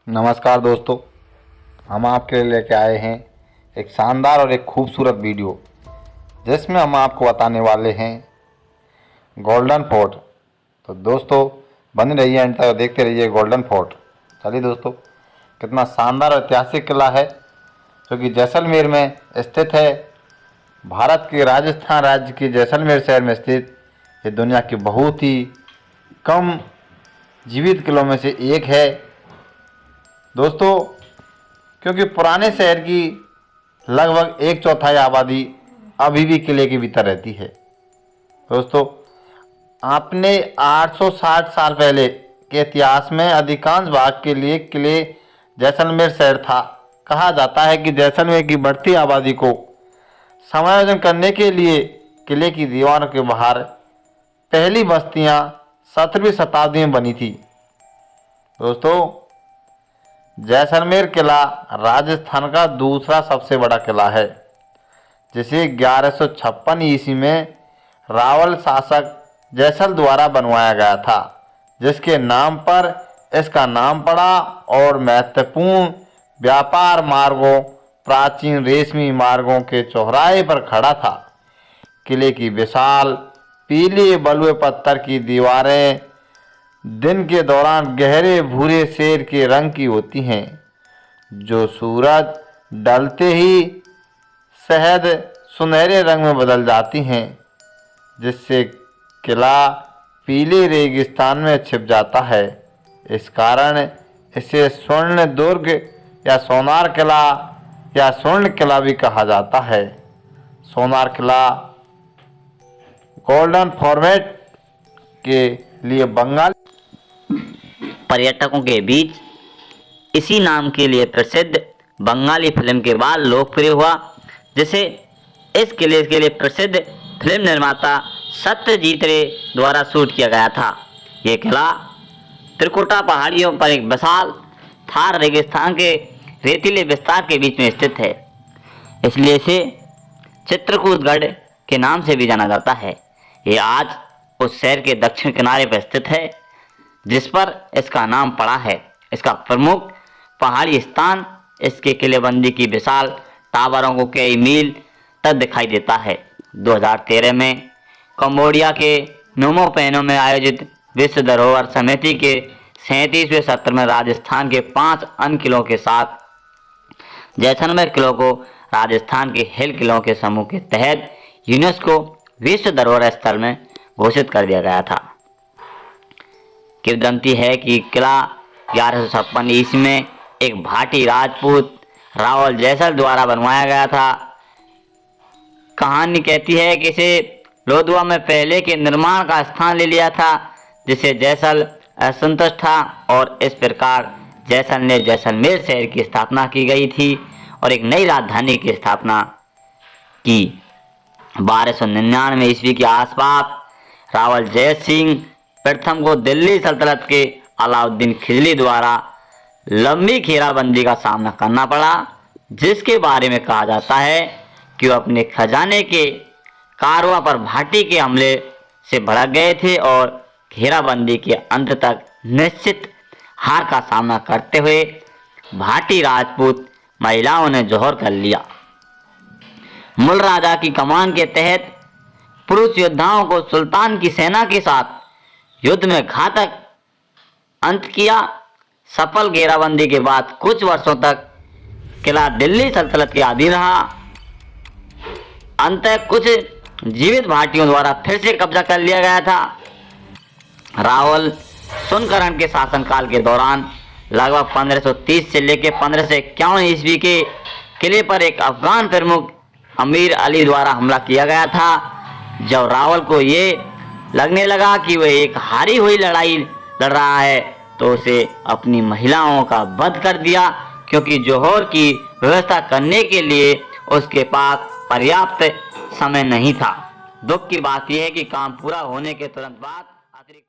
नमस्कार दोस्तों, हम आपके लिए लेके आए हैं एक शानदार और एक खूबसूरत वीडियो जिसमें हम आपको बताने वाले हैं गोल्डन फोर्ट। तो दोस्तों बने रहिए एंड तक, देखते रहिए गोल्डन फोर्ट। चलिए दोस्तों, कितना शानदार और ऐतिहासिक किला है जो कि जैसलमेर में स्थित है। भारत के राजस्थान राज्य के जैसलमेर शहर में स्थित ये दुनिया की बहुत ही कम जीवित किलों में से एक है दोस्तों, क्योंकि पुराने शहर की लगभग 1/4 आबादी अभी भी किले के भीतर रहती है। दोस्तों, आपने 860 साल पहले के इतिहास में अधिकांश भाग के लिए किले जैसलमेर शहर था। कहा जाता है कि जैसलमेर की बढ़ती आबादी को समायोजन करने के लिए किले की दीवारों के बाहर पहली बस्तियां 17वीं शताब्दी में बनी थी। दोस्तों, जैसलमेर किला राजस्थान का दूसरा सबसे बड़ा किला है, जिसे 1156 ईस्वी में रावल शासक जैसल द्वारा बनवाया गया था, जिसके नाम पर इसका नाम पड़ा और महत्वपूर्ण व्यापार मार्गों, प्राचीन रेशमी मार्गों के चौराहे पर खड़ा था। किले की विशाल पीले बलुए पत्थर की दीवारें दिन के दौरान गहरे भूरे शेर के रंग की होती हैं, जो सूरज ढलते ही शहद सुनहरे रंग में बदल जाती हैं, जिससे किला पीले रेगिस्तान में छिप जाता है। इस कारण इसे स्वर्ण दुर्ग या सोनार किला या स्वर्ण किला भी कहा जाता है। सोनार किला गोल्डन फॉर्मेट के लिए बंगाल पर्यटकों के बीच इसी नाम के लिए प्रसिद्ध बंगाली फिल्म के बाद लोकप्रिय हुआ, जिसे इस किले के लिए प्रसिद्ध फिल्म निर्माता सत्यजीत रे द्वारा शूट किया गया था। ये किला त्रिकुटा पहाड़ियों पर एक विशाल थार रेगिस्तान के रेतीले विस्तार के बीच में स्थित है, इसलिए इसे चित्रकूटगढ़ के नाम से भी जाना जाता है। ये आज उस शहर के दक्षिण किनारे पर स्थित है जिस पर इसका नाम पड़ा है। इसका प्रमुख पहाड़ी स्थान इसके किलेबंदी की विशाल टावरों को कई मील तक दिखाई देता है। 2013 में कंबोडिया के नोमो पेनो में आयोजित विश्व धरोहर समिति के 37वें सत्र में राजस्थान के 5 अन्य किलों के साथ जैसलमेर किलों को राजस्थान के हिल किलों के समूह के तहत यूनेस्को विश्व धरोहर स्थल में घोषित कर दिया गया था। किंवदंती है कि किला 1156 ईस्वी में एक भाटी राजपूत रावल जैसल द्वारा बनवाया गया था। कहानी कहती है कि इसे लोधवा में पहले के निर्माण का स्थान ले लिया था, जिसे जैसल असंतुष्ट था और इस प्रकार जैसल ने जैसलमेर शहर की स्थापना की गई थी और एक नई राजधानी की स्थापना की। 1299 ईस्वी के आसपास रावल जय सिंह प्रथम को दिल्ली सल्तनत के अलाउद्दीन खिलजी द्वारा लंबी घेराबंदी का सामना करना पड़ा, जिसके बारे में कहा जाता है कि वो अपने खजाने के कारवां पर भाटी के हमले से भड़क गए थे और घेराबंदी के अंत तक निश्चित हार का सामना करते हुए भाटी राजपूत महिलाओं ने जौहर कर लिया। मुल राजा की कमान के तहत पुरुष योद्धाओं को सुल्तान की सेना के साथ युद्ध में घातक अंत किया। सफल घेराबंदी के बाद कुछ वर्षों तक किला दिल्ली सल्तनत के अधीन रहा। अंततः कुछ जीवित भाटियों द्वारा फिर से कब्जा कर लिया गया था। रावल सुनकरण के शासनकाल के दौरान लगभग 1530 से लेकर 1551 ईस्वी के किले पर एक अफगान प्रमुख अमीर अली द्वारा हमला किया गया था। जब रावल को ये लगने लगा कि वह एक हारी हुई लड़ाई लड़ रहा है, तो उसे अपनी महिलाओं का वध कर दिया, क्योंकि जौहर की व्यवस्था करने के लिए उसके पास पर्याप्त समय नहीं था। दुख की बात यह है कि काम पूरा होने के तुरंत बाद